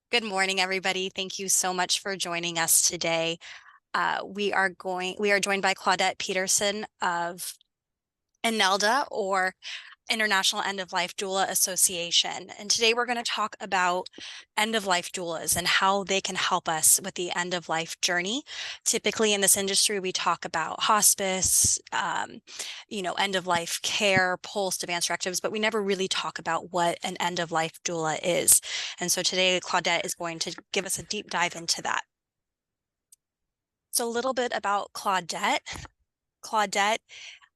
Good morning, everybody. Thank you so much for joining us today. We are joined by Claudette Peterson of INELDA, or International End-of-Life Doula Association. And today we're going to talk about end-of-life doulas and how they can help us with the end-of-life journey. Typically in this industry, we talk about hospice, end-of-life care, post-advanced directives, but we never really talk about what an end-of-life doula is. And so today, Claudette is going to give us a deep dive into that. So a little bit about Claudette. Claudette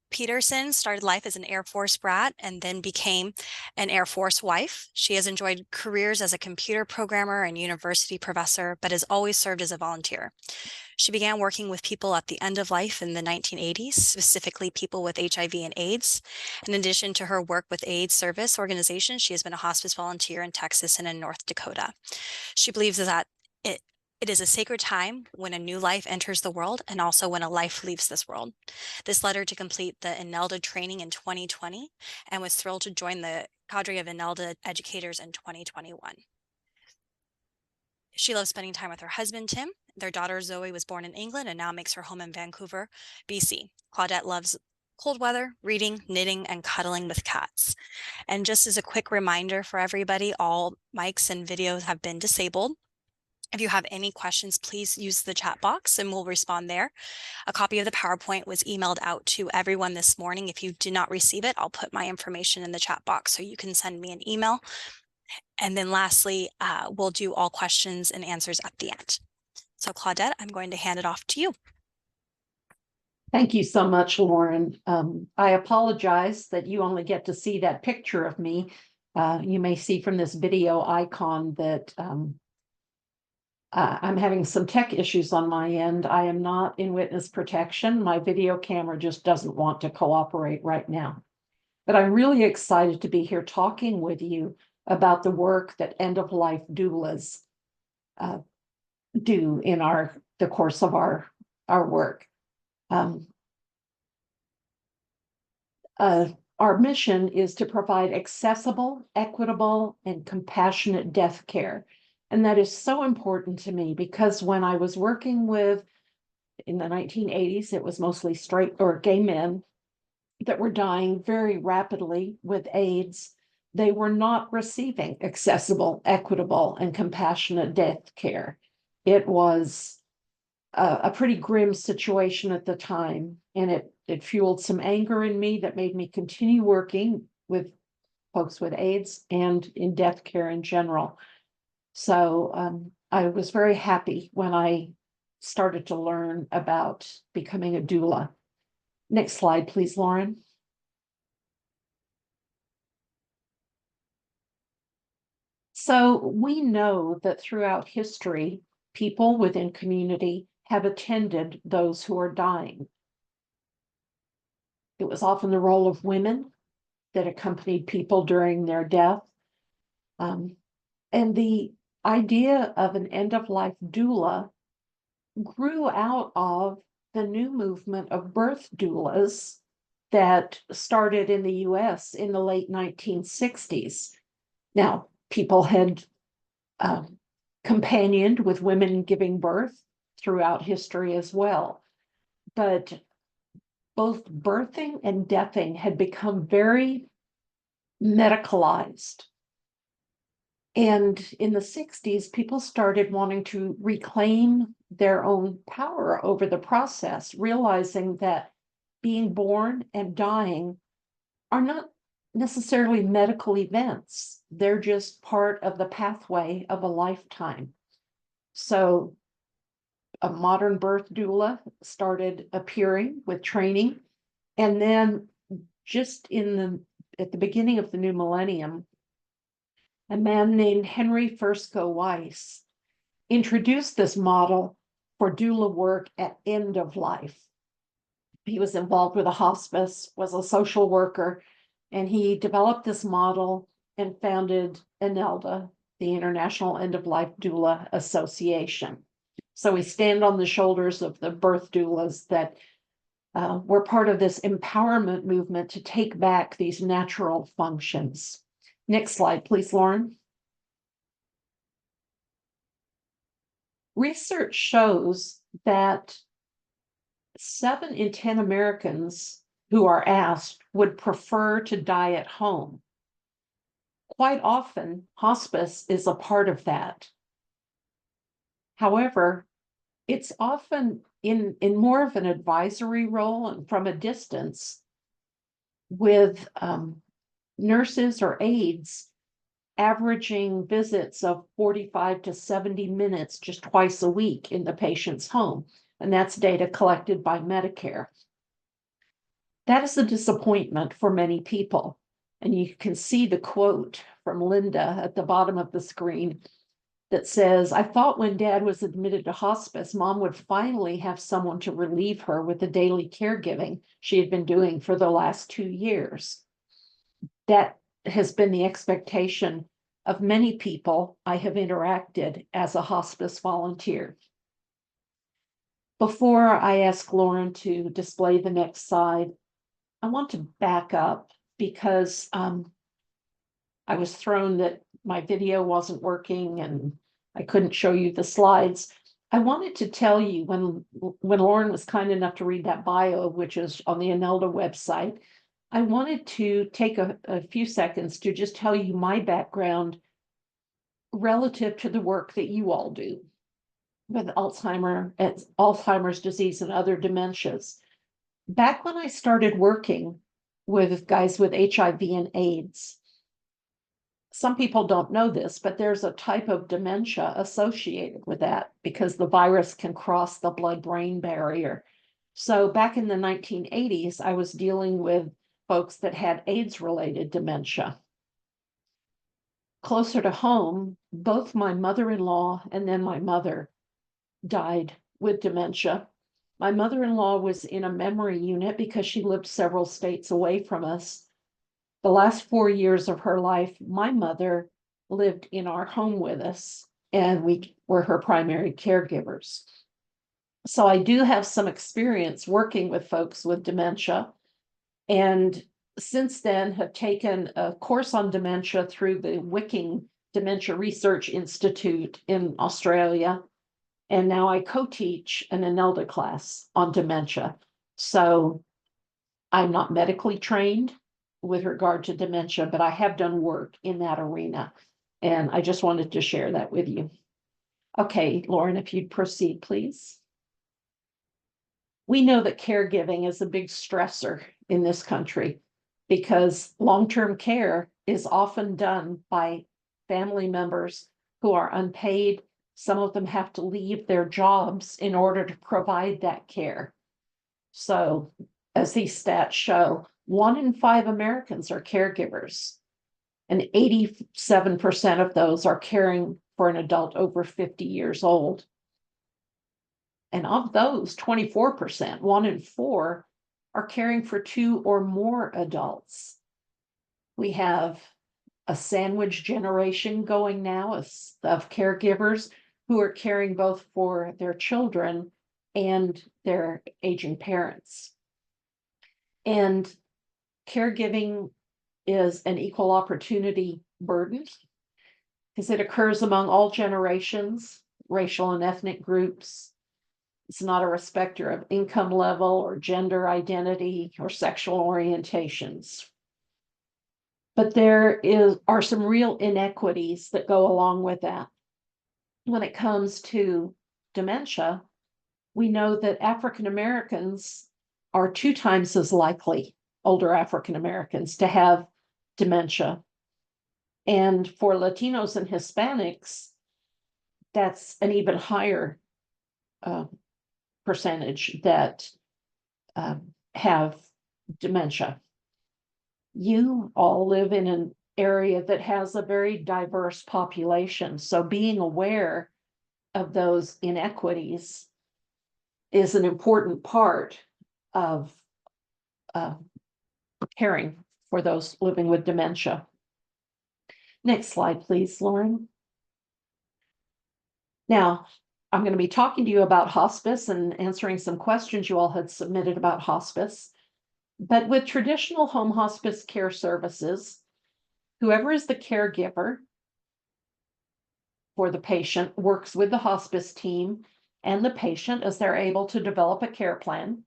Peterson started life as an Air Force brat and then became an Air Force wife. She has enjoyed careers as a computer programmer and university professor, but has always served as a volunteer. She began working with people at the end of life in the 1980s, specifically people with HIV and AIDS. In addition to her work with AIDS service organizations, she has been a hospice volunteer in Texas and in North Dakota. She believes that it is a sacred time when a new life enters the world and also when a life leaves this world. This led her to complete the INELDA training in 2020 and was thrilled to join the cadre of INELDA educators in 2021. She loves spending time with her husband, Tim. Their daughter, Zoe, was born in England and now makes her home in Vancouver, BC. Claudette loves cold weather, reading, knitting, and cuddling with cats. And just as a quick reminder for everybody, all mics and videos have been disabled. If you have any questions, please use the chat box and we'll respond there. A copy of the PowerPoint was emailed out to everyone this morning. If you did not receive it, I'll put my information in the chat box so you can send me an email. And then lastly, we'll do all questions and answers at the end. So Claudette, I'm going to hand it off to you. Thank you so much, Lauren. I apologize that you only get to see that picture of me. You may see from this video icon that I'm having some tech issues on my end. I am not in witness protection. My video camera just doesn't want to cooperate right now. But I'm really excited to be here talking with you about the work that end-of-life doulas do in the course of our work. Our mission is to provide accessible, equitable, and compassionate death care. And that is so important to me because when I was working in the 1980s, it was mostly straight or gay men that were dying very rapidly with AIDS. They were not receiving accessible, equitable, and compassionate death care. It was a pretty grim situation at the time, and it fueled some anger in me that made me continue working with folks with AIDS and in death care in general. So I was very happy when I started to learn about becoming a doula. Next slide, please, Lauren. So we know that throughout history, people within community have attended those who are dying. It was often the role of women that accompanied people during their death. And the idea of an end-of-life doula grew out of the new movement of birth doulas that started in the US in the late 1960s. Now, people had companioned with women giving birth throughout history as well. But both birthing and deathing had become very medicalized. And in the 60s, people started wanting to reclaim their own power over the process, realizing that being born and dying are not necessarily medical events. They're just part of the pathway of a lifetime. So a modern birth doula started appearing with training. And then just at the beginning of the new millennium, a man named Henry Fursko Weiss introduced this model for doula work at end of life. He was involved with a hospice, was a social worker, and he developed this model and founded INELDA, the International End-of-Life Doula Association. So we stand on the shoulders of the birth doulas that were part of this empowerment movement to take back these natural functions. Next slide, please, Lauren. Research shows that 7 in 10 Americans who are asked would prefer to die at home. Quite often, hospice is a part of that. However, it's often in more of an advisory role and from a distance, with nurses or aides averaging visits of 45 to 70 minutes just twice a week in the patient's home. And that's data collected by Medicare. That is a disappointment for many people. And you can see the quote from Linda at the bottom of the screen that says, "I thought when Dad was admitted to hospice, Mom would finally have someone to relieve her with the daily caregiving she had been doing for the last 2 years." That has been the expectation of many people I have interacted as a hospice volunteer. Before I ask Lauren to display the next slide, I want to back up because I was thrown that my video wasn't working and I couldn't show you the slides. I wanted to tell you when Lauren was kind enough to read that bio, which is on the INELDA website, I wanted to take a few seconds to just tell you my background relative to the work that you all do with Alzheimer's disease and other dementias. Back when I started working with guys with HIV and AIDS, some people don't know this, but there's a type of dementia associated with that because the virus can cross the blood-brain barrier. So back in the 1980s, I was dealing with folks that had AIDS-related dementia. Closer to home, both my mother-in-law and then my mother died with dementia. My mother-in-law was in a memory unit because she lived several states away from us. The last 4 years of her life, my mother lived in our home with us, and we were her primary caregivers. So I do have some experience working with folks with dementia, and since then have taken a course on dementia through the Wicking Dementia Research Institute in Australia. And now I co-teach an INELDA class on dementia. So I'm not medically trained with regard to dementia, but I have done work in that arena. And I just wanted to share that with you. Okay, Lauren, if you'd proceed, please. We know that caregiving is a big stressor in this country because long-term care is often done by family members who are unpaid. Some of them have to leave their jobs in order to provide that care. So, as these stats show, 1 in 5 Americans are caregivers, and 87% of those are caring for an adult over 50 years old. And of those, 24%, 1 in 4, are caring for 2 or more adults. We have a sandwich generation going now of caregivers who are caring both for their children and their aging parents. And caregiving is an equal opportunity burden because it occurs among all generations, racial and ethnic groups. It's not a respecter of income level or gender identity or sexual orientations. But there are some real inequities that go along with that. When it comes to dementia, we know that African Americans are 2 times as likely, older African Americans, to have dementia. And for Latinos and Hispanics, that's an even higher percentage that have dementia. You all live in an area that has a very diverse population, so being aware of those inequities is an important part of caring for those living with dementia. Next slide, please, Lauren. Now, I'm going to be talking to you about hospice and answering some questions you all had submitted about hospice. But with traditional home hospice care services, whoever is the caregiver for the patient, works with the hospice team and the patient as they're able to develop a care plan.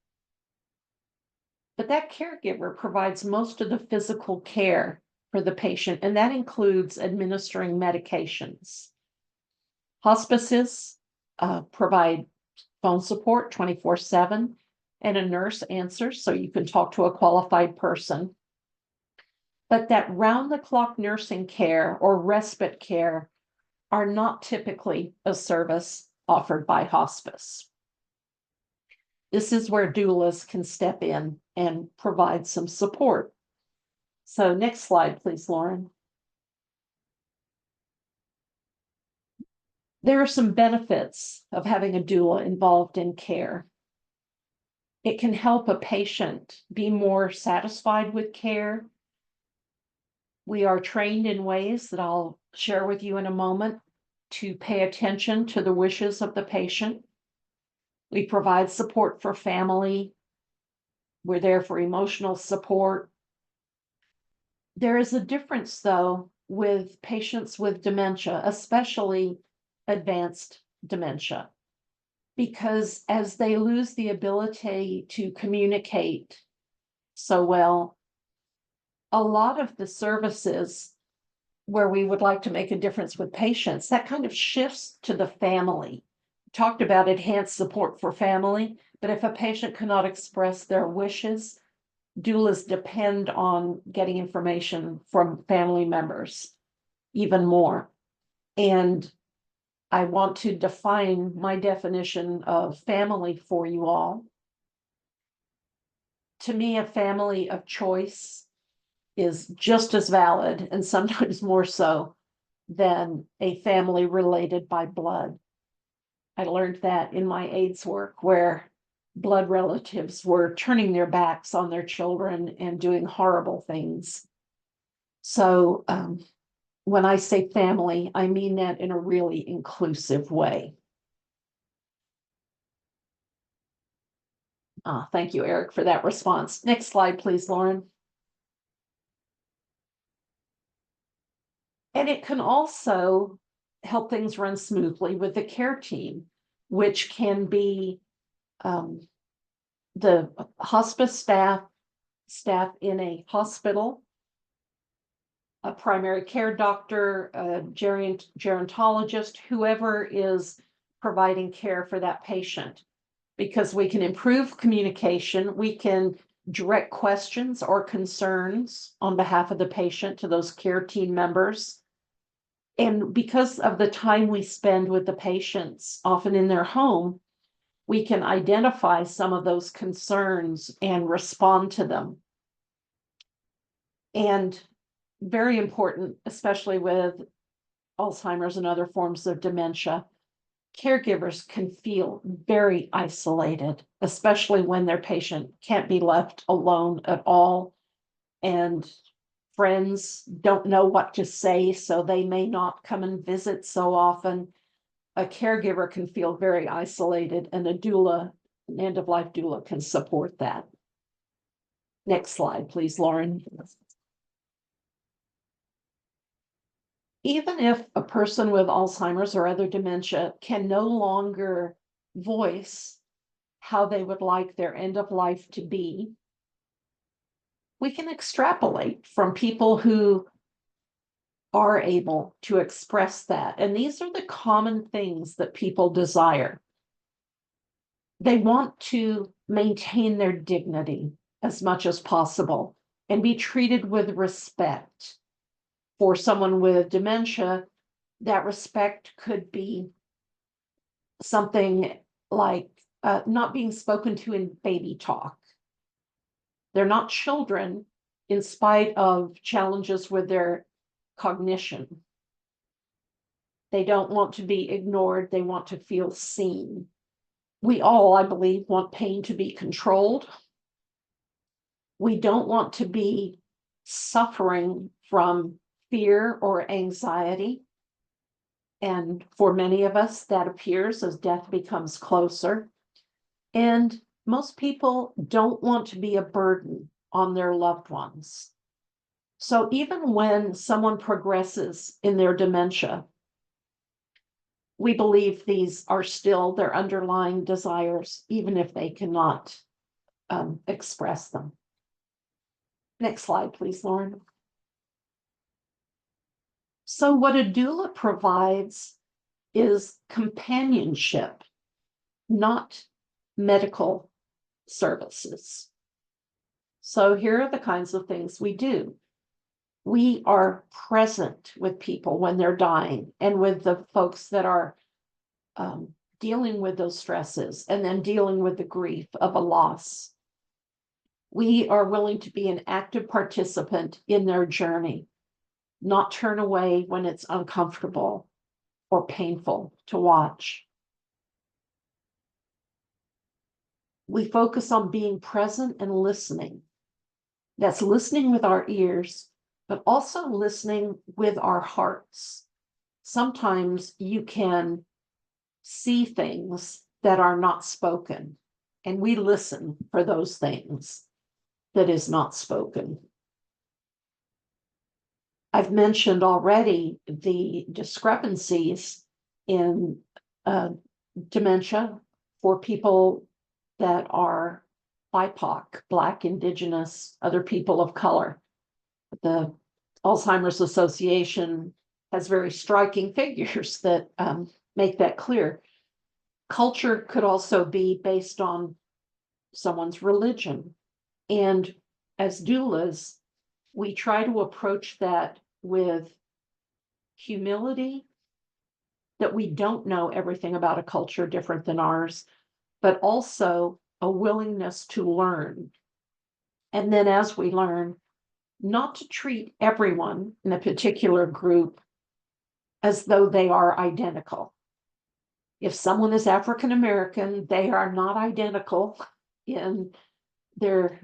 But that caregiver provides most of the physical care for the patient, and that includes administering medications. Hospices provide phone support 24/7, and a nurse answers so you can talk to a qualified person. But that round-the-clock nursing care or respite care are not typically a service offered by hospice. This is where doulas can step in and provide some support. So next slide, please, Lauren. There are some benefits of having a doula involved in care. It can help a patient be more satisfied with care. We are trained in ways that I'll share with you in a moment to pay attention to the wishes of the patient. We provide support for family. We're there for emotional support. There is a difference, though, with patients with dementia, especially advanced dementia, because as they lose the ability to communicate so well, a lot of the services where we would like to make a difference with patients, that kind of shifts to the family. Talked about enhanced support for family, but if a patient cannot express their wishes, doulas depend on getting information from family members even more. And I want to define my definition of family for you all. To me, a family of choice is just as valid, and sometimes more so, than a family related by blood. I learned that in my AIDS work, where blood relatives were turning their backs on their children and doing horrible things. So when I say family, I mean that in a really inclusive way. Thank you, Eric, for that response. Next slide, please, Lauren. And it can also help things run smoothly with the care team, which can be the hospice staff in a hospital, a primary care doctor, a gerontologist, whoever is providing care for that patient, because we can improve communication, we can direct questions or concerns on behalf of the patient to those care team members. And because of the time we spend with the patients, often in their home, we can identify some of those concerns and respond to them. And very important, especially with Alzheimer's and other forms of dementia, caregivers can feel very isolated, especially when their patient can't be left alone at all. And friends don't know what to say, so they may not come and visit so often. A caregiver can feel very isolated, and a doula, an end-of-life doula, can support that. Next slide, please, Lauren. Even if a person with Alzheimer's or other dementia can no longer voice how they would like their end of life to be, we can extrapolate from people who are able to express that. And these are the common things that people desire. They want to maintain their dignity as much as possible and be treated with respect. For someone with dementia, that respect could be something like not being spoken to in baby talk. They're not children in spite of challenges with their cognition. They don't want to be ignored. They want to feel seen. We all, I believe, want pain to be controlled. We don't want to be suffering from fear or anxiety. And for many of us, that appears as death becomes closer. And most people don't want to be a burden on their loved ones. So even when someone progresses in their dementia, we believe these are still their underlying desires, even if they cannot express them. Next slide, please, Lauren. So what a doula provides is companionship, not medical services. So here are the kinds of things we do. We are present with people when they're dying and with the folks that are dealing with those stresses and then dealing with the grief of a loss. We are willing to be an active participant in their journey, not turn away when it's uncomfortable or painful to watch. We focus on being present and listening. That's listening with our ears, but also listening with our hearts. Sometimes you can see things that are not spoken, and we listen for those things that is not spoken. I've mentioned already the discrepancies in dementia for people that are BIPOC, Black, Indigenous, other people of color. The Alzheimer's Association has very striking figures that make that clear. Culture could also be based on someone's religion. And as doulas, we try to approach that with humility, that we don't know everything about a culture different than ours, but also a willingness to learn. And then as we learn, not to treat everyone in a particular group as though they are identical. If someone is African American, they are not identical in their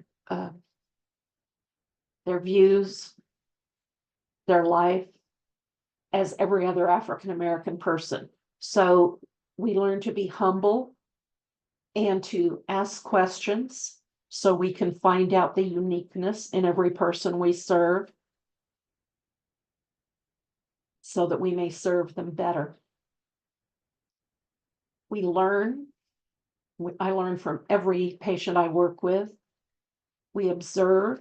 views, their life, as every other African American person. So we learn to be humble and to ask questions so we can find out the uniqueness in every person we serve, so that we may serve them better. We learn. I learn from every patient I work with. We observe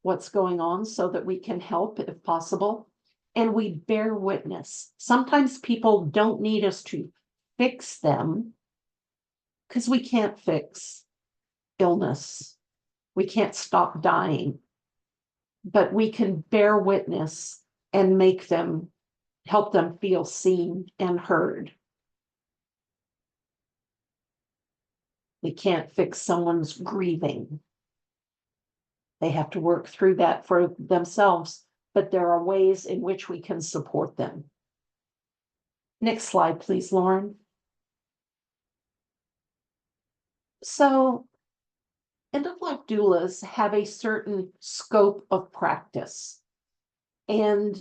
what's going on so that we can help if possible. And we bear witness. Sometimes people don't need us to fix them because we can't fix illness. We can't stop dying, but we can bear witness and help them feel seen and heard. We can't fix someone's grieving. They have to work through that for themselves, but there are ways in which we can support them. Next slide, please, Lauren. So, end-of-life doulas have a certain scope of practice, and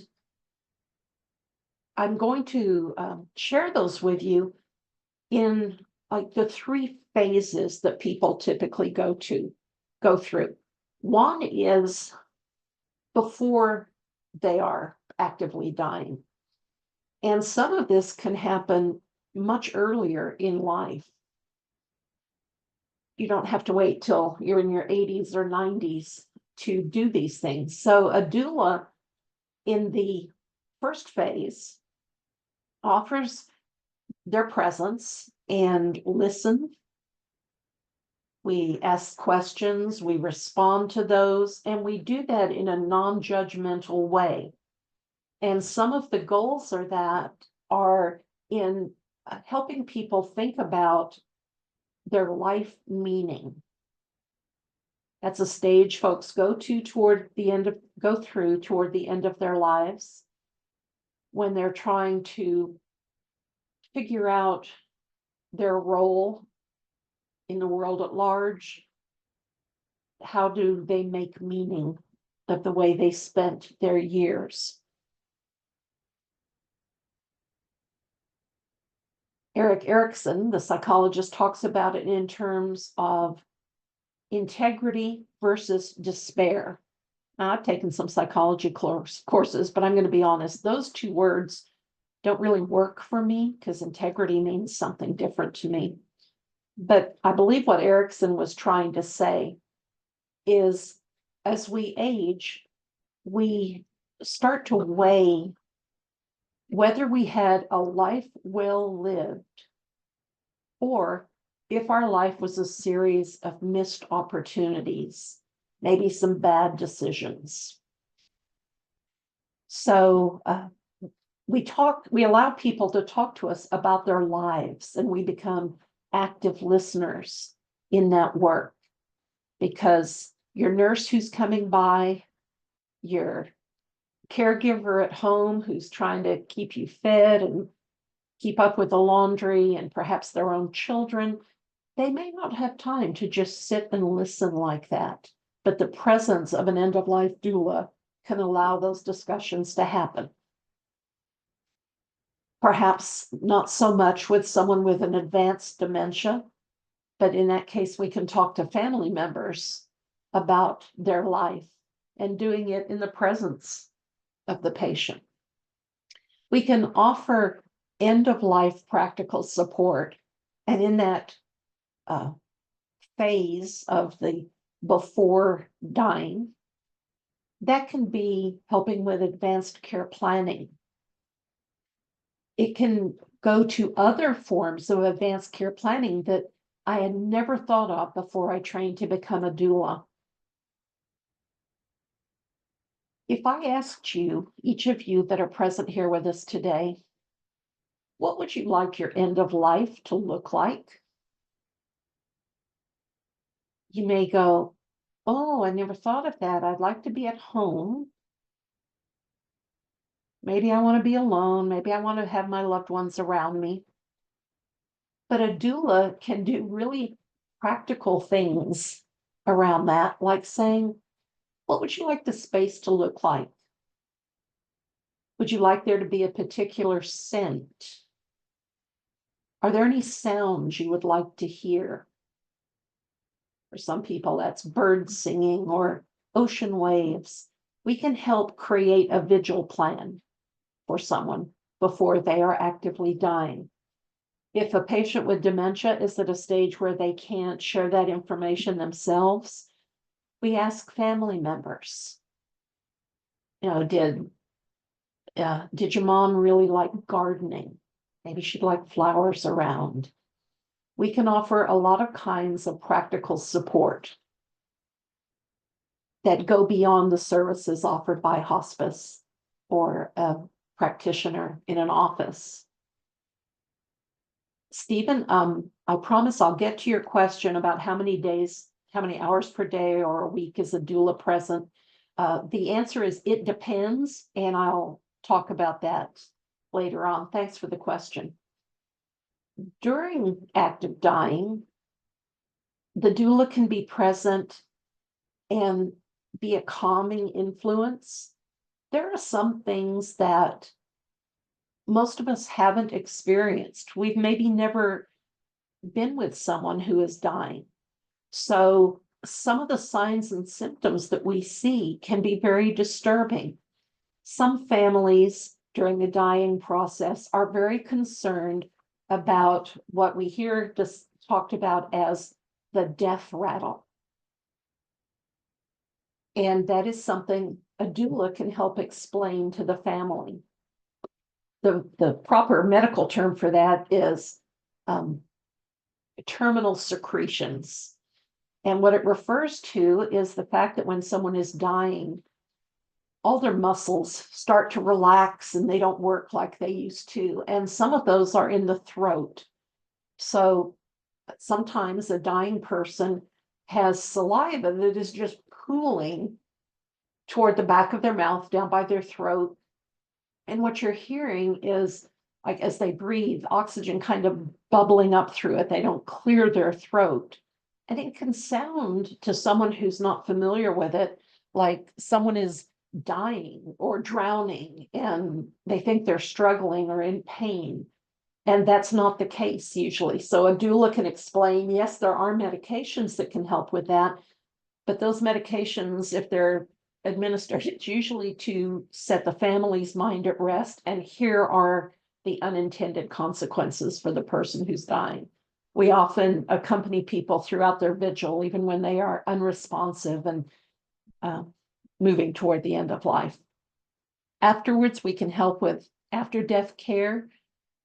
I'm going to share those with you in like the 3 phases that people typically go through. One is before they are actively dying. And some of this can happen much earlier in life. You don't have to wait till you're in your 80s or 90s to do these things. So a doula in the first phase offers their presence and listen. We ask questions, we respond to those, and we do that in a non-judgmental way. And some of the goals are in helping people think about their life meaning. That's a stage folks go through toward the end of their lives, when they're trying to figure out their role in the world at large. How do they make meaning of the way they spent their years? Erik Erikson, the psychologist, talks about it in terms of integrity versus despair. Now, I've taken some psychology courses, but I'm going to be honest, those 2 words don't really work for me because integrity means something different to me. But I believe what Erickson was trying to say is as we age, we start to weigh whether we had a life well lived or if our life was a series of missed opportunities, maybe some bad decisions. So we allow people to talk to us about their lives, and we become active listeners in that work because your nurse who's coming by, your caregiver at home who's trying to keep you fed and keep up with the laundry and perhaps their own children, they may not have time to just sit and listen like that. But the presence of an end-of-life doula can allow those discussions to happen. Perhaps not so much with someone with an advanced dementia, but in that case, we can talk to family members about their life and doing it in the presence of the patient. We can offer end-of-life practical support, and in that phase of the before dying, that can be helping with advanced care planning. It can go to other forms of advanced care planning that I had never thought of before I trained to become a doula. If I asked you, each of you that are present here with us today, what would you like your end of life to look like? You may go, oh, I never thought of that. I'd like to be at home. Maybe I want to be alone. Maybe I want to have my loved ones around me. But a doula can do really practical things around that, like saying, what would you like the space to look like? Would you like there to be a particular scent? Are there any sounds you would like to hear? For some people, that's birds singing or ocean waves. We can help create a vigil plan for someone before they are actively dying. If a patient with dementia is at a stage where they can't share that information themselves, we ask family members, did your mom really like gardening? Maybe she'd like flowers around. We can offer a lot of kinds of practical support that go beyond the services offered by hospice or a practitioner in an office. Stephen, I promise I'll get to your question about how many hours per day or a week is a doula present. The answer is it depends, and I'll talk about that later on. Thanks for the question. During active dying, the doula can be present and be a calming influence. There are some things that most of us haven't experienced. We've maybe never been with someone who is dying. So some of the signs and symptoms that we see can be very disturbing. Some families during the dying process are very concerned about what we hear just talked about as the death rattle. And that is something a doula can help explain to the family. The proper medical term for that is terminal secretions. And what it refers to is the fact that when someone is dying, all their muscles start to relax and they don't work like they used to. And some of those are in the throat. So sometimes a dying person has saliva that is just pooling toward the back of their mouth, down by their throat. And what you're hearing is, like, as they breathe, oxygen kind of bubbling up through it. They don't clear their throat. And it can sound to someone who's not familiar with it like someone is dying or drowning and they think they're struggling or in pain. And that's not the case usually. So a doula can explain, yes, there are medications that can help with that, but those medications, if they're administered, it's usually to set the family's mind at rest. And here are the unintended consequences for the person who's dying. We often accompany people throughout their vigil, even when they are unresponsive and moving toward the end of life. Afterwards, we can help with after-death care,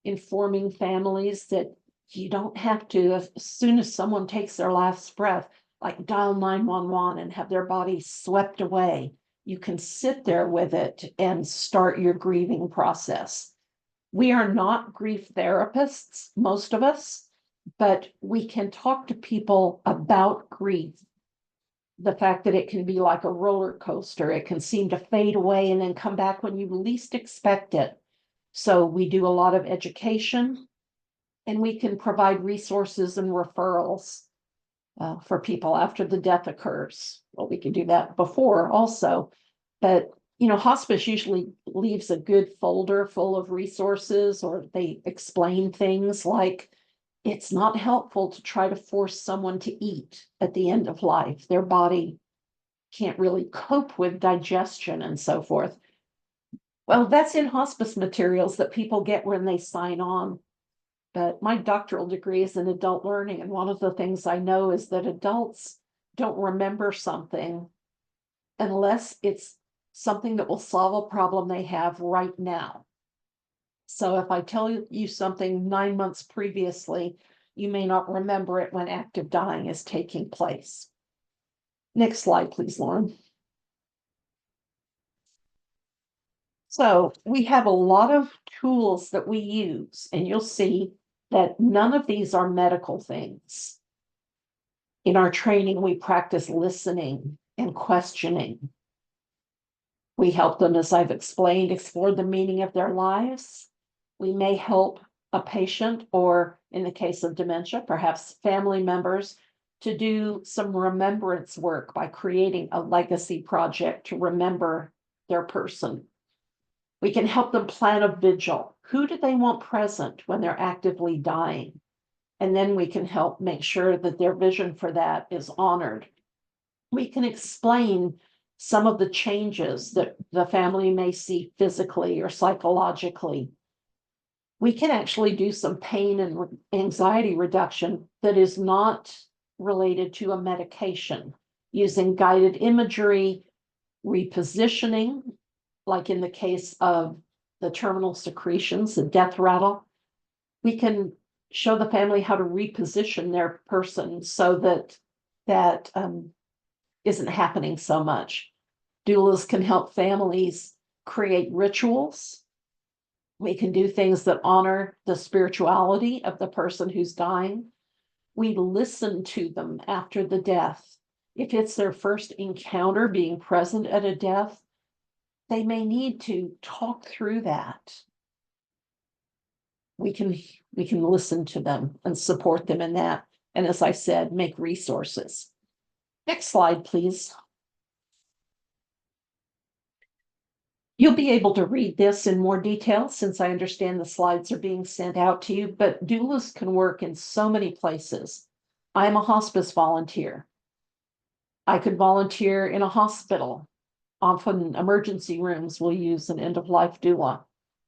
informing families that you don't have to, as soon as someone takes their last breath, like dial 911 and have their body swept away. You can sit there with it and start your grieving process. We are not grief therapists, most of us, but we can talk to people about grief. The fact that it can be like a roller coaster, it can seem to fade away and then come back when you least expect it. So we do a lot of education, and we can provide resources and referrals for people after the death occurs. Well, we can do that before also, but hospice usually leaves a good folder full of resources, or they explain things like it's not helpful to try to force someone to eat at the end of life. Their body can't really cope with digestion and so forth. Well, that's in hospice materials that people get when they sign on. But my doctoral degree is in adult learning, and one of the things I know is that adults don't remember something unless it's something that will solve a problem they have right now. So if I tell you something 9 months previously, you may not remember it when active dying is taking place. Next slide, please, Lauren. So we have a lot of tools that we use, and you'll see that none of these are medical things. In our training, we practice listening and questioning. We help them, as I've explained, explore the meaning of their lives. We may help a patient, or in the case of dementia, perhaps family members, to do some remembrance work by creating a legacy project to remember their person. We can help them plan a vigil. Who do they want present when they're actively dying? And then we can help make sure that their vision for that is honored. We can explain some of the changes that the family may see physically or psychologically. We can actually do some pain and anxiety reduction that is not related to a medication, using guided imagery, repositioning, like in the case of the terminal secretions, the death rattle. We can show the family how to reposition their person so that isn't happening so much. Doulas can help families create rituals. We can do things that honor the spirituality of the person who's dying. We listen to them after the death. If it's their first encounter being present at a death, they may need to talk through that. We can listen to them and support them in that. And as I said, make resources. Next slide, please. You'll be able to read this in more detail since I understand the slides are being sent out to you, but doulas can work in so many places. I'm a hospice volunteer. I could volunteer in a hospital. Often emergency rooms will use an end-of-life doula.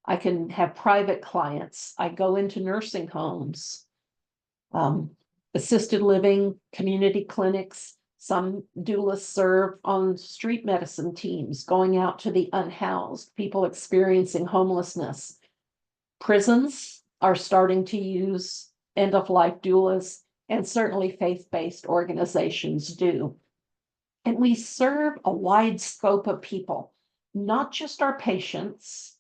I can have private clients. I go into nursing homes, assisted living, community clinics. Some doulas serve on street medicine teams, going out to the unhoused, people experiencing homelessness. Prisons are starting to use end-of-life doulas, and certainly faith-based organizations do. And we serve a wide scope of people, not just our patients,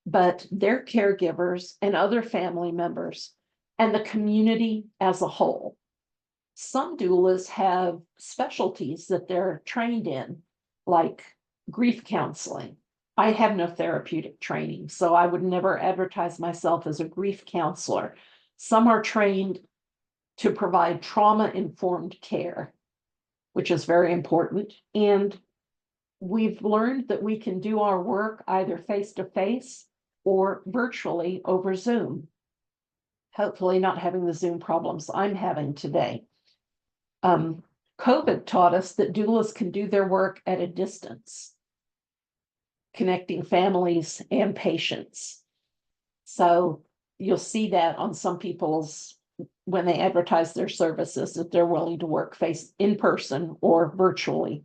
but their caregivers and other family members, and the community as a whole. Some doulas have specialties that they're trained in, like grief counseling. I have no therapeutic training, so I would never advertise myself as a grief counselor. Some are trained to provide trauma-informed care, which is very important. And we've learned that we can do our work either face-to-face or virtually over Zoom. Hopefully not having the Zoom problems I'm having today. COVID taught us that doulas can do their work at a distance, connecting families and patients. So you'll see that on some people's, when they advertise their services, that they're willing to work in person or virtually.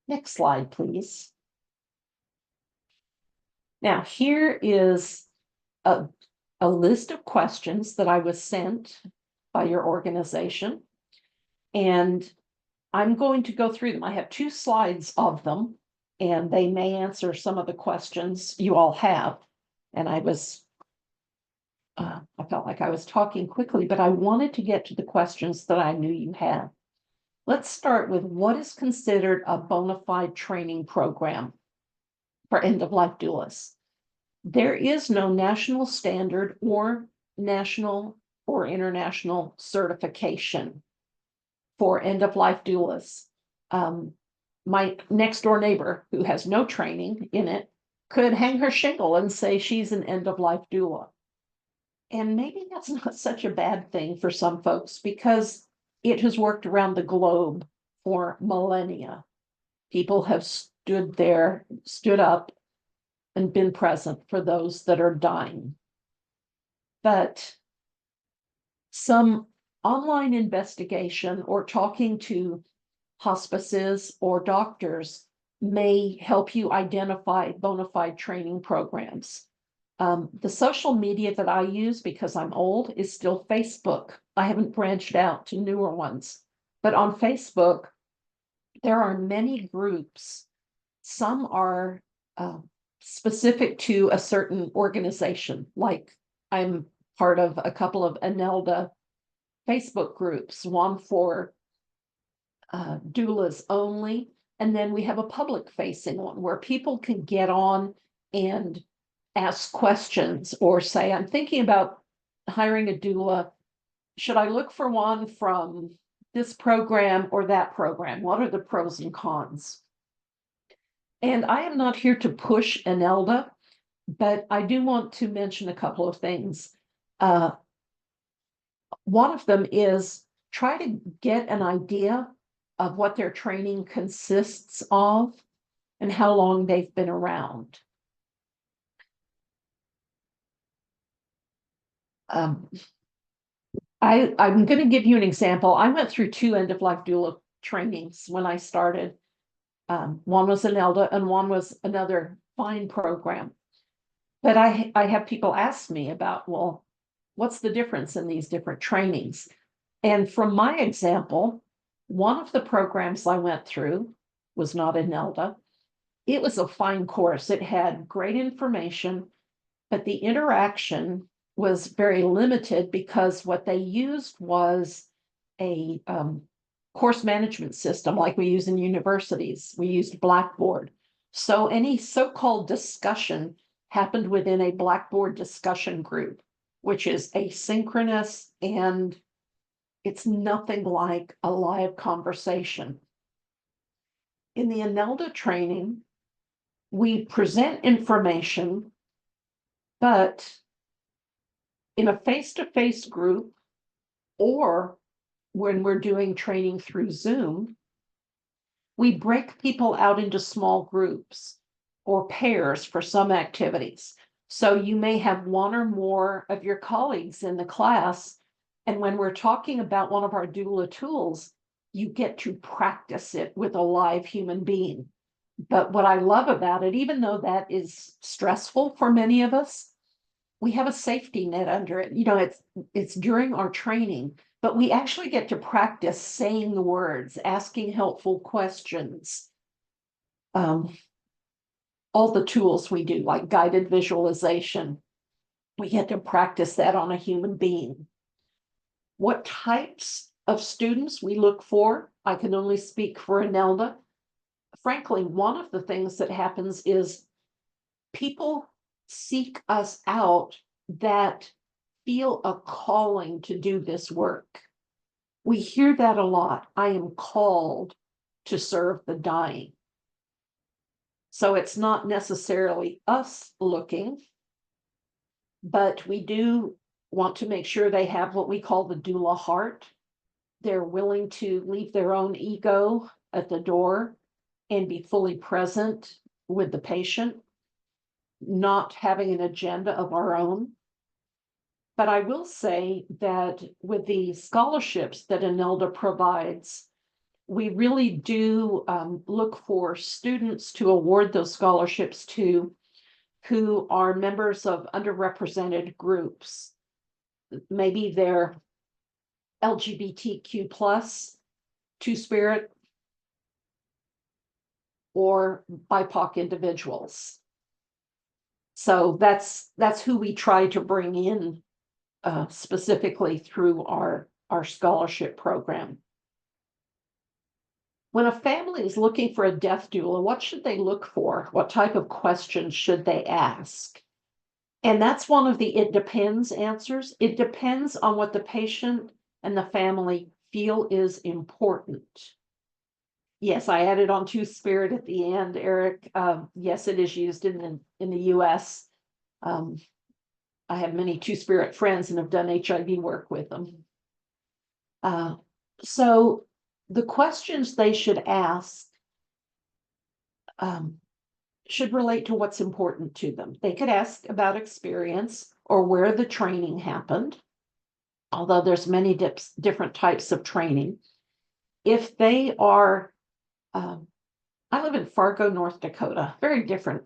Next slide, please. Now, here is a list of questions that I was sent by your organization, and I'm going to go through them. I have 2 slides of them, and they may answer some of the questions you all have. And I felt like I was talking quickly, but I wanted to get to the questions that I knew you had. Let's start with, what is considered a bona fide training program for end-of-life doulas? There is no national standard or national or international certification for end-of-life doulas. My next door neighbor, who has no training in it, could hang her shingle and say she's an end-of-life doula. And maybe that's not such a bad thing for some folks, because it has worked around the globe for millennia. People have stood up and been present for those that are dying. But some online investigation or talking to hospices or doctors may help you identify bona fide training programs. The social media that I use, because I'm old, is still Facebook. I haven't branched out to newer ones. But on Facebook, there are many groups. Some are specific to a certain organization, like I'm part of a couple of INELDA Facebook groups, one for doulas only, and then we have a public facing one where people can get on and ask questions or say, I'm thinking about hiring a doula. Should I look for one from this program or that program? What are the pros and cons? And I am not here to push INELDA, but I do want to mention a couple of things. One of them is, try to get an idea of what their training consists of and how long they've been around. I'm going to give you an example. I went through 2 end-of-life doula trainings when I started. One was INELDA and one was another fine program. But I have people ask me about, well, what's the difference in these different trainings? And from my example, one of the programs I went through was not INELDA. It was a fine course. It had great information, but the interaction was very limited, because what they used was a course management system like we use in universities. We used Blackboard. So any so-called discussion happened within a Blackboard discussion group, which is asynchronous, and it's nothing like a live conversation. In the INELDA training, we present information, but in a face-to-face group, or when we're doing training through Zoom, we break people out into small groups or pairs for some activities. So you may have one or more of your colleagues in the class, and when we're talking about one of our doula tools, you get to practice it with a live human being. But what I love about it, even though that is stressful for many of us, we have a safety net under it. You know, it's during our training, but we actually get to practice saying the words, asking helpful questions. All the tools we do, like guided visualization, we get to practice that on a human being. What types of students we look for, I can only speak for INELDA. Frankly, one of the things that happens is people seek us out that feel a calling to do this work. We hear that a lot. I am called to serve the dying. So it's not necessarily us looking, but we do want to make sure they have what we call the doula heart. They're willing to leave their own ego at the door and be fully present with the patient. not having an agenda of our own. But I will say that with the scholarships that INELDA provides, we really do look for students to award those scholarships to who are members of underrepresented groups. Maybe they're LGBTQ plus, Two-Spirit, or BIPOC individuals. So that's who we try to bring in specifically through our scholarship program. When a family is looking for a death doula, what should they look for? What type of questions should they ask? And that's one of the it depends answers. It depends on what the patient and the family feel is important. Yes, I added on Two-Spirit at the end, Eric. Yes, it is used in the US. I have many Two-Spirit friends and have done HIV work with them. So the questions they should ask should relate to what's important to them. They could ask about experience or where the training happened, although there's many different types of training. If they are, I live in Fargo, North Dakota, very different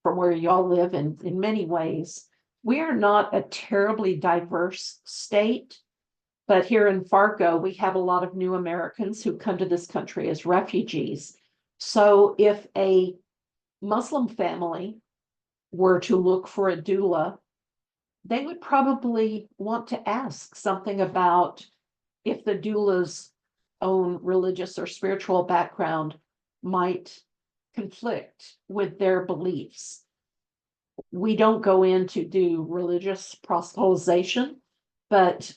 from where y'all live in many ways. We are not a terribly diverse state, but here in Fargo, we have a lot of new Americans who come to this country as refugees. So if a Muslim family were to look for a doula, they would probably want to ask something about if the doula's own religious or spiritual background might conflict with their beliefs. We don't go in to do religious proselytization, but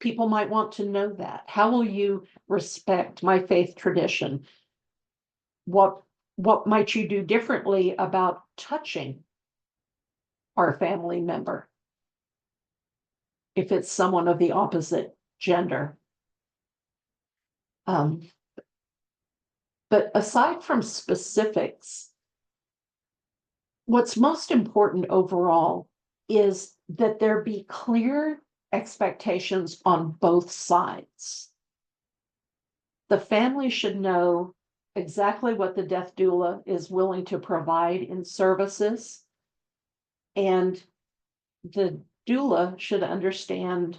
people might want to know that. How will you respect my faith tradition? What might you do differently about touching our family member if it's someone of the opposite gender? But aside from specifics, what's most important overall is that there be clear expectations on both sides. The family should know exactly what the death doula is willing to provide in services, and the doula should understand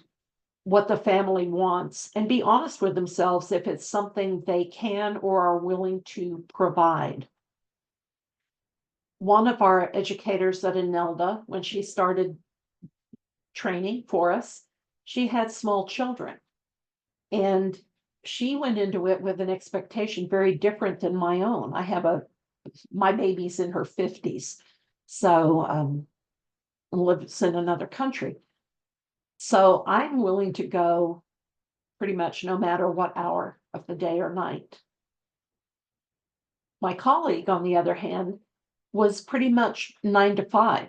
what the family wants and be honest with themselves if it's something they can or are willing to provide. One of our educators at INELDA, when she started training for us, she had small children, and she went into it with an expectation very different than my own. I have my baby's in her 50s, so lives in another country. So I'm willing to go pretty much no matter what hour of the day or night. My colleague, on the other hand, was pretty much 9 to 5.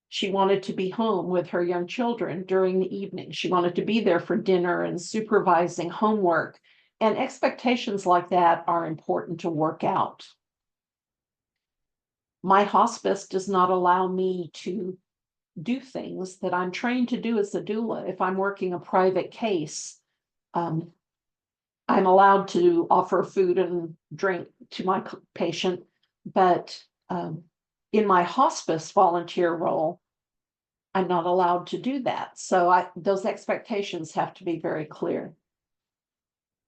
She wanted to be home with her young children during the evening. She wanted to be there for dinner and supervising homework. And expectations like that are important to work out. My hospice does not allow me to do things that I'm trained to do as a doula. If I'm working a private case, I'm allowed to offer food and drink to my patient, but in my hospice volunteer role, I'm not allowed to do that. So those expectations have to be very clear.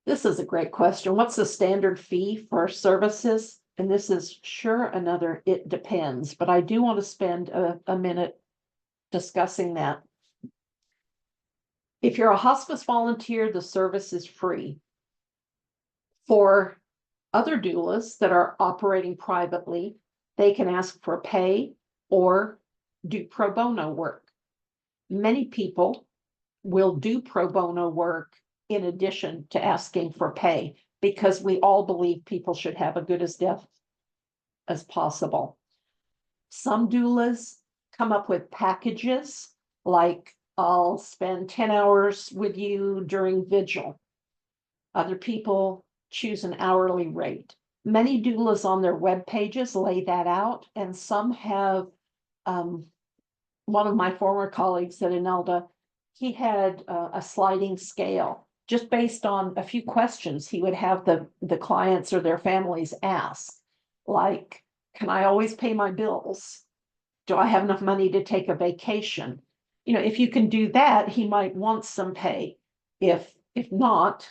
This is a great question. What's the standard fee for services? And this is sure another it depends, but I do want to spend a minute discussing that. If you're a hospice volunteer, the service is free. For other doulas that are operating privately, they can ask for pay or do pro bono work. Many people will do pro bono work in addition to asking for pay, because we all believe people should have a good as death as possible. Some doulas come up with packages like, I'll spend 10 hours with you during vigil. Other people choose an hourly rate. Many doulas on their web pages lay that out, and some have, one of my former colleagues at INELDA, he had a sliding scale. Just based on a few questions he would have the clients or their families ask, like, can I always pay my bills? Do I have enough money to take a vacation? You know, if you can do that, he might want some pay. If not,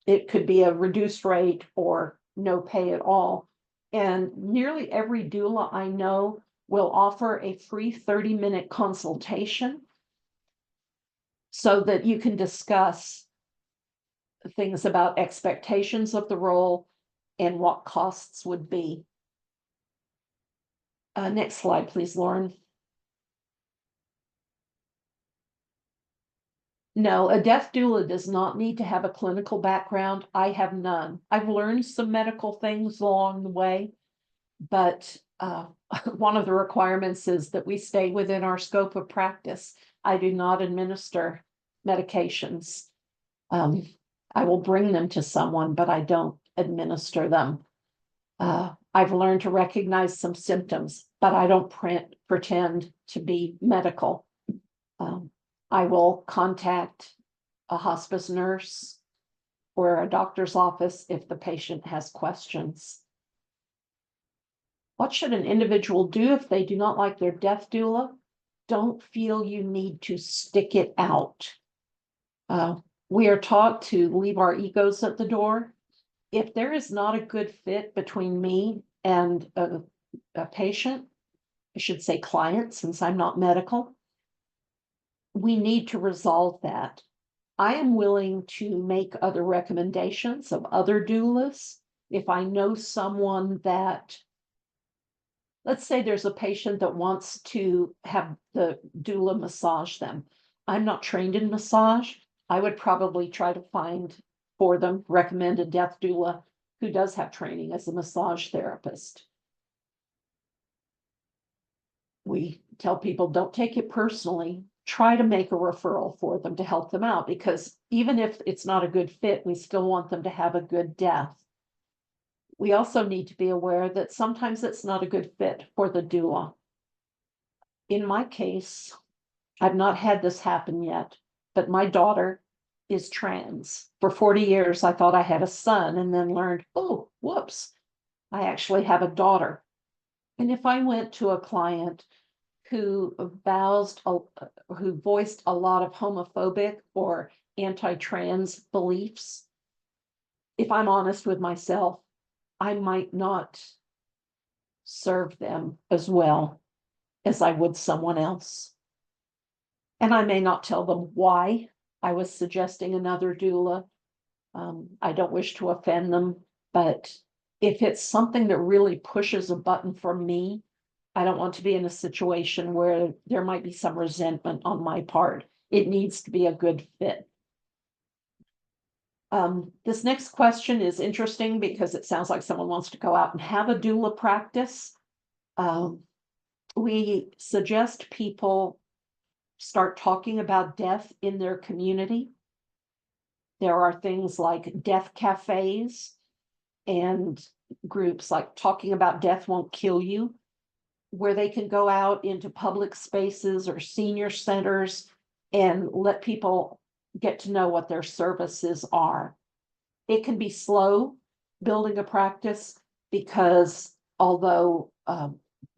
it could be a reduced rate or no pay at all. And nearly every doula I know will offer a free 30-minute consultation so that you can discuss things about expectations of the role and what costs would be. Next slide, please, Lauren. No, a death doula does not need to have a clinical background. I have none. I've learned some medical things along the way, but one of the requirements is that we stay within our scope of practice. I do not administer medications. I will bring them to someone, but I don't administer them. I've learned to recognize some symptoms, but I don't pretend to be medical. I will contact a hospice nurse or a doctor's office if the patient has questions. What should an individual do if they do not like their death doula? Don't feel you need to stick it out. We are taught to leave our egos at the door. If there is not a good fit between me and a patient, I should say client, since I'm not medical, we need to resolve that. I am willing to make other recommendations of other doulas. If I know someone that, let's say there's a patient that wants to have the doula massage them. I'm not trained in massage. I would probably try to find for them, recommend a death doula who does have training as a massage therapist. We tell people, don't take it personally. Try to make a referral for them to help them out, because even if it's not a good fit, we still want them to have a good death. We also need to be aware that sometimes it's not a good fit for the doula. In my case, I've not had this happen yet, but my daughter is trans. For 40 years, I thought I had a son and then learned, oh, whoops, I actually have a daughter. And if I went to a client who voiced a lot of homophobic or anti-trans beliefs, if I'm honest with myself, I might not serve them as well as I would someone else. And I may not tell them why I was suggesting another doula. I don't wish to offend them, but if it's something that really pushes a button for me, I don't want to be in a situation where there might be some resentment on my part. It needs to be a good fit. This next question is interesting because it sounds like someone wants to go out and have a doula practice. We suggest people start talking about death in their community. There are things like death cafes and groups like Talking About Death Won't Kill You, where they can go out into public spaces or senior centers and let people get to know what their services are. It can be slow building a practice because although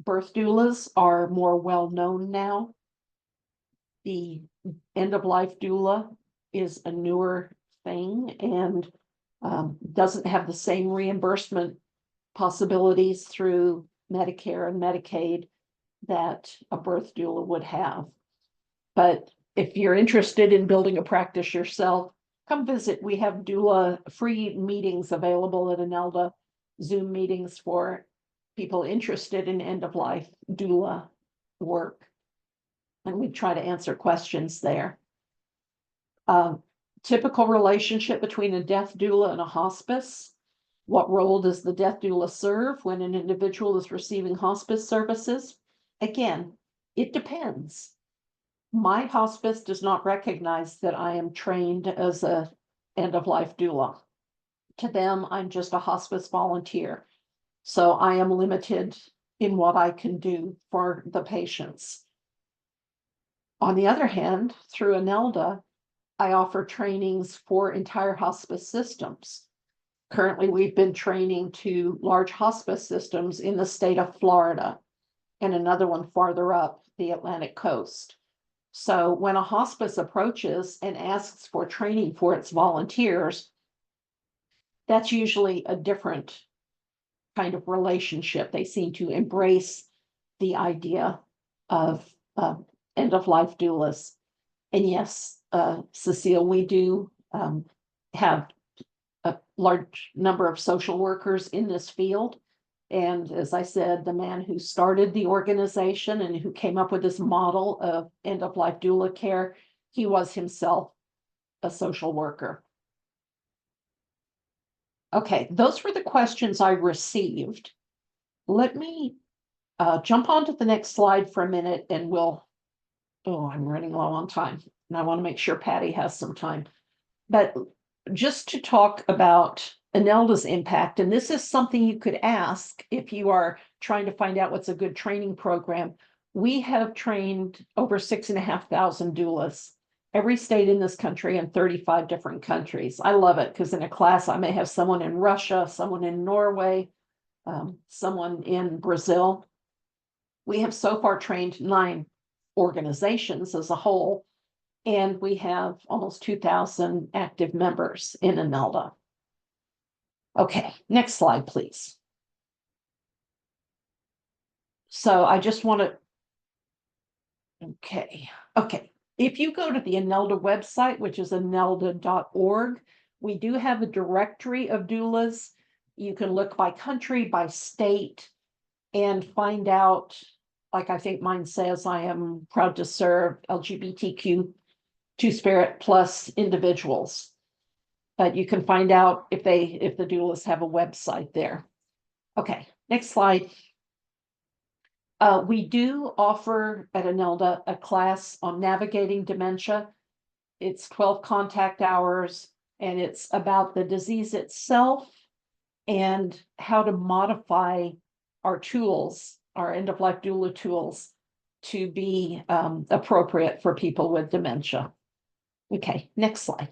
birth doulas are more well known now, the end-of-life doula is a newer thing and doesn't have the same reimbursement possibilities through Medicare and Medicaid that a birth doula would have. But if you're interested in building a practice yourself, come visit. We have doula free meetings available at INELDA, Zoom meetings for people interested in end-of-life doula work. And we try to answer questions there. Typical relationship between a death doula and a hospice. What role does the death doula serve when an individual is receiving hospice services? Again, it depends. My hospice does not recognize that I am trained as a end-of-life doula. To them, I'm just a hospice volunteer. So I am limited in what I can do for the patients. On the other hand, through INELDA, I offer trainings for entire hospice systems. Currently, we've been training to large hospice systems in the state of Florida and another one farther up the Atlantic coast. So when a hospice approaches and asks for training for its volunteers, that's usually a different kind of relationship. They seem to embrace the idea of end-of-life doulas. And yes, Cecile, we do have a large number of social workers in this field. And as I said, the man who started the organization and who came up with this model of end-of-life doula care, he was himself a social worker. Okay, those were the questions I received. Let me jump on to the next slide for a minute and we'll, oh, I'm running low on time. And I want to make sure Patty has some time. But just to talk about INELDA's impact, and this is something you could ask if you are trying to find out what's a good training program. We have trained over 6,500 doulas, every state in this country and 35 different countries. I love it because in a class, I may have someone in Russia, someone in Norway, someone in Brazil. We have so far trained 9 organizations as a whole, and we have almost 2,000 active members in INELDA. Okay, next slide, please. So I just want to, okay. If you go to the INELDA website, which is inelda.org, we do have a directory of doulas. You can look by country, by state, and find out, like I think mine says, I am proud to serve LGBTQ Two-Spirit plus individuals. But you can find out if the doulas have a website there. Okay, next slide. We do offer at INELDA a class on navigating dementia. It's 12 contact hours, and it's about the disease itself and how to modify our tools, our end-of-life doula tools, to be appropriate for people with dementia. Okay, next slide.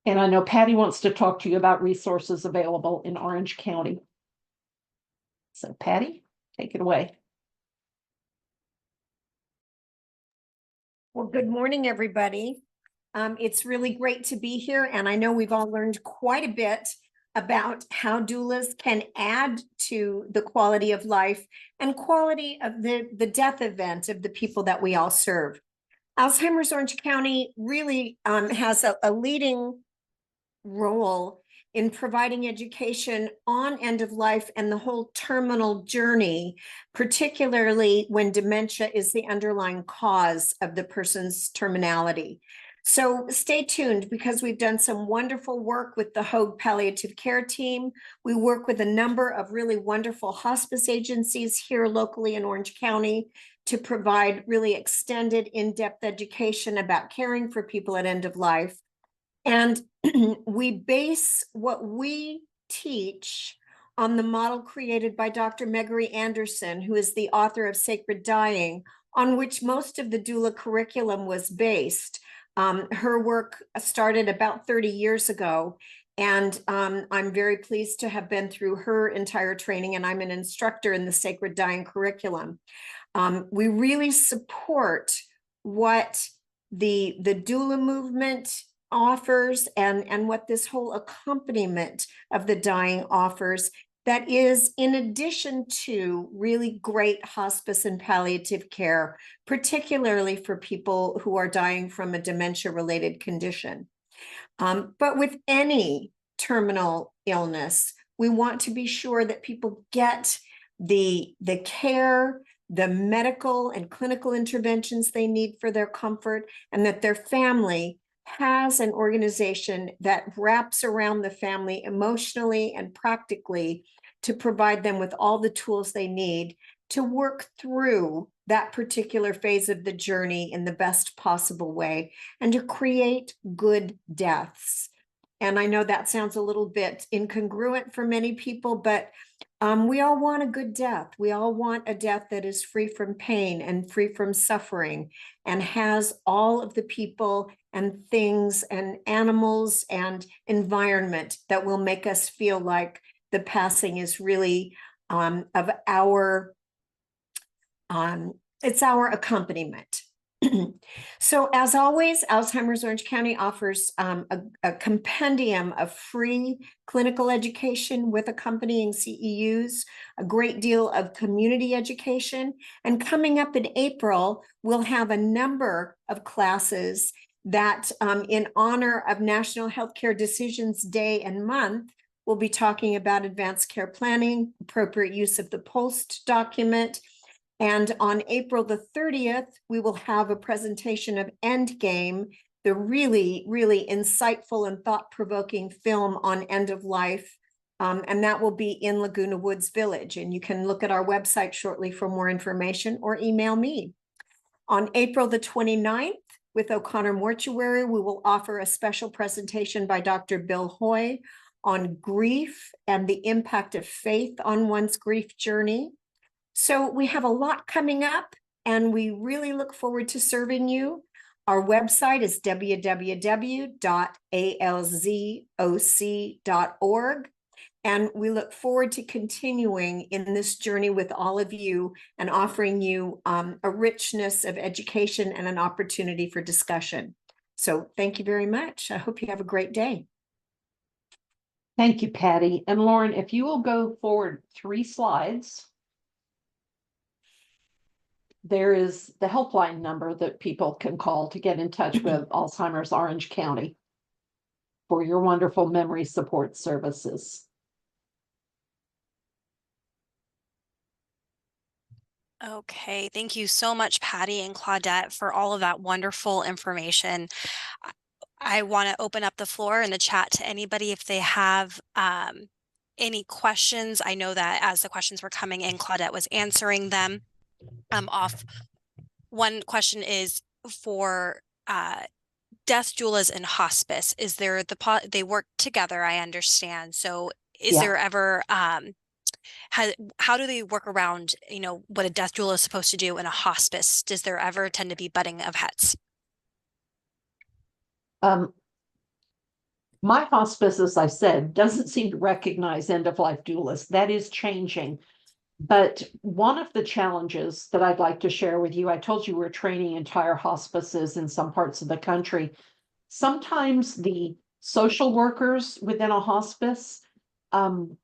And I know Patty wants to talk to you about resources available in Orange County. So Patty, take it away. Well, good morning, everybody. It's really great to be here, and I know we've all learned quite a bit about how doulas can add to the quality of life and quality of the death event of the people that we all serve. Alzheimer's Orange County really has a leading role in providing education on end of life and the whole terminal journey, particularly when dementia is the underlying cause of the person's terminality. So stay tuned because we've done some wonderful work with the Hoag Palliative Care team. We work with a number of really wonderful hospice agencies here locally in Orange County to provide really extended, in-depth education about caring for people at end of life. And we base what we teach on the model created by Dr. Megary Anderson, who is the author of Sacred Dying, on which most of the doula curriculum was based. Her work started about 30 years ago, and I'm very pleased to have been through her entire training, and I'm an instructor in the Sacred Dying curriculum. We really support what the doula movement offers and what this whole accompaniment of the dying offers, that is in addition to really great hospice and palliative care, particularly for people who are dying from a dementia-related condition. But with any terminal illness, we want to be sure that people get the care, the medical and clinical interventions they need for their comfort, and that their family has an organization that wraps around the family emotionally and practically to provide them with all the tools they need to work through that particular phase of the journey in the best possible way and to create good deaths. And I know that sounds a little bit incongruent for many people, but we all want a good death. We all want a death that is free from pain and free from suffering and has all of the people and things and animals and environment that will make us feel like the passing is really of our, it's our accompaniment. So as always, Alzheimer's Orange County offers a compendium of free clinical education with accompanying CEUs, a great deal of community education. And coming up in April, we'll have a number of classes that in honor of National Healthcare Decisions Day and Month, we'll be talking about advanced care planning, appropriate use of the POST document. And on April the 30th, we will have a presentation of Endgame, the really, really insightful and thought-provoking film on end of life. And that will be in Laguna Woods Village. And you can look at our website shortly for more information or email me. On April the 29th, with O'Connor Mortuary, we will offer a special presentation by Dr. Bill Hoy on grief and the impact of faith on one's grief journey. So we have a lot coming up, and we really look forward to serving you. Our website is www.alzoc.org, and we look forward to continuing in this journey with all of you and offering you a richness of education and an opportunity for discussion. So thank you very much. I hope you have a great day. Thank you, Patty. And Lauren, if you will go forward 3 slides. There is the helpline number that people can call to get in touch with Alzheimer's Orange County for your wonderful memory support services. Okay, thank you so much, Patty and Claudette, for all of that wonderful information. I want to open up the floor in the chat to anybody if they have any questions. I know that as the questions were coming in, Claudette was answering them. One question is for death doulas and hospice. Is there they work together, I understand. So is there ever how do they work around, what a death doula is supposed to do in a hospice? Does there ever tend to be butting of heads? My hospice, as I said, doesn't seem to recognize end-of-life doulas. That is changing. But one of the challenges that I'd like to share with you, I told you we're training entire hospices in some parts of the country. Sometimes the social workers within a hospice, and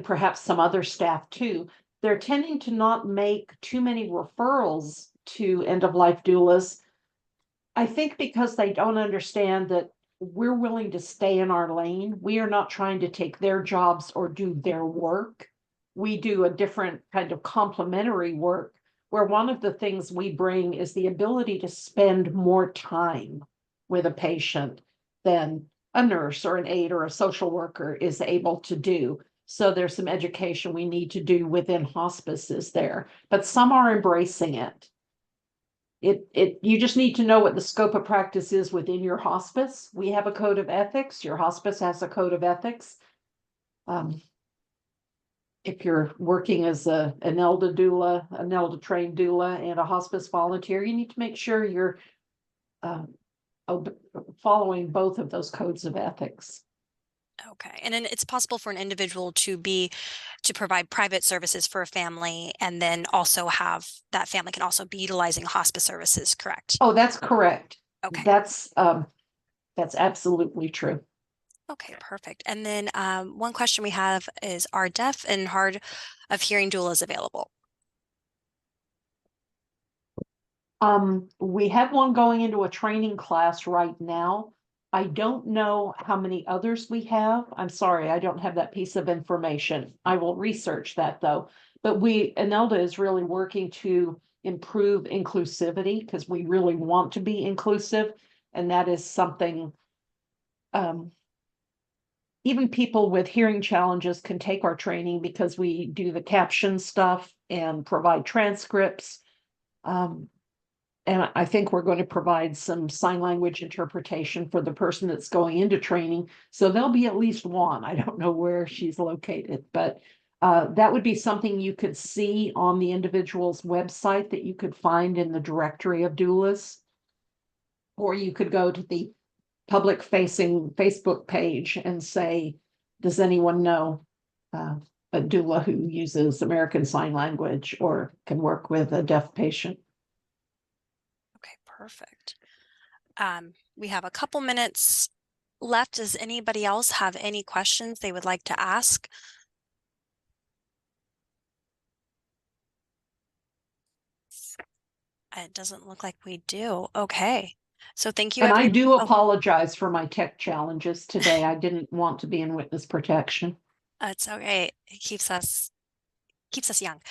perhaps some other staff too, they're tending to not make too many referrals to end-of-life doulas. I think because they don't understand that we're willing to stay in our lane. We are not trying to take their jobs or do their work. We do a different kind of complementary work where one of the things we bring is the ability to spend more time with a patient than a nurse or an aide or a social worker is able to do. So there's some education we need to do within hospices there, but some are embracing it. You just need to know what the scope of practice is within your hospice. We have a code of ethics. Your hospice has a code of ethics. If you're working as an INELDA doula, INELDA trained doula, and a hospice volunteer, you need to make sure you're following both of those codes of ethics. Okay, and then it's possible for an individual to provide private services for a family, and then also have that family can also be utilizing hospice services, correct? Oh, that's correct. Okay. That's absolutely true. Okay, perfect. And then one question we have is, are deaf and hard of hearing doulas available? We have one going into a training class right now. I don't know how many others we have. I'm sorry, I don't have that piece of information. I will research that though. But INELDA is really working to improve inclusivity because we really want to be inclusive. And that is something, even people with hearing challenges can take our training because we do the caption stuff and provide transcripts. And I think we're going to provide some sign language interpretation for the person that's going into training. So there'll be at least one. I don't know where she's located, but that would be something you could see on the individual's website that you could find in the directory of doulas. Or you could go to the public facing Facebook page and say, does anyone know a doula who uses American Sign Language or can work with a deaf patient? Okay, perfect. We have a couple minutes left. Does anybody else have any questions they would like to ask? It doesn't look like we do. Okay. So thank you, And I do Oh, apologize for my tech challenges today. I didn't want to be in witness protection. it's okay. It keeps us young.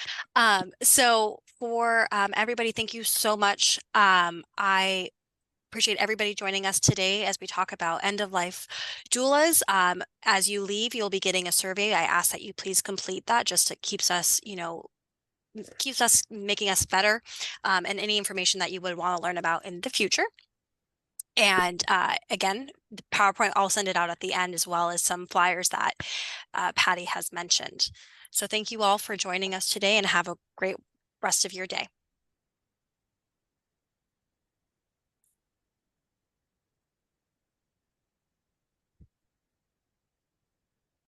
So for everybody, thank you so much. I appreciate everybody joining us today as we talk about end-of-life doulas. As you leave, you'll be getting a survey. I ask that you please complete that, just to keeps us, keeps us making us better, and any information that you would want to learn about in the future. And again, the PowerPoint, I'll send it out at the end, as well as some flyers that Patty has mentioned. So thank you all for joining us today, and have a great rest of your day.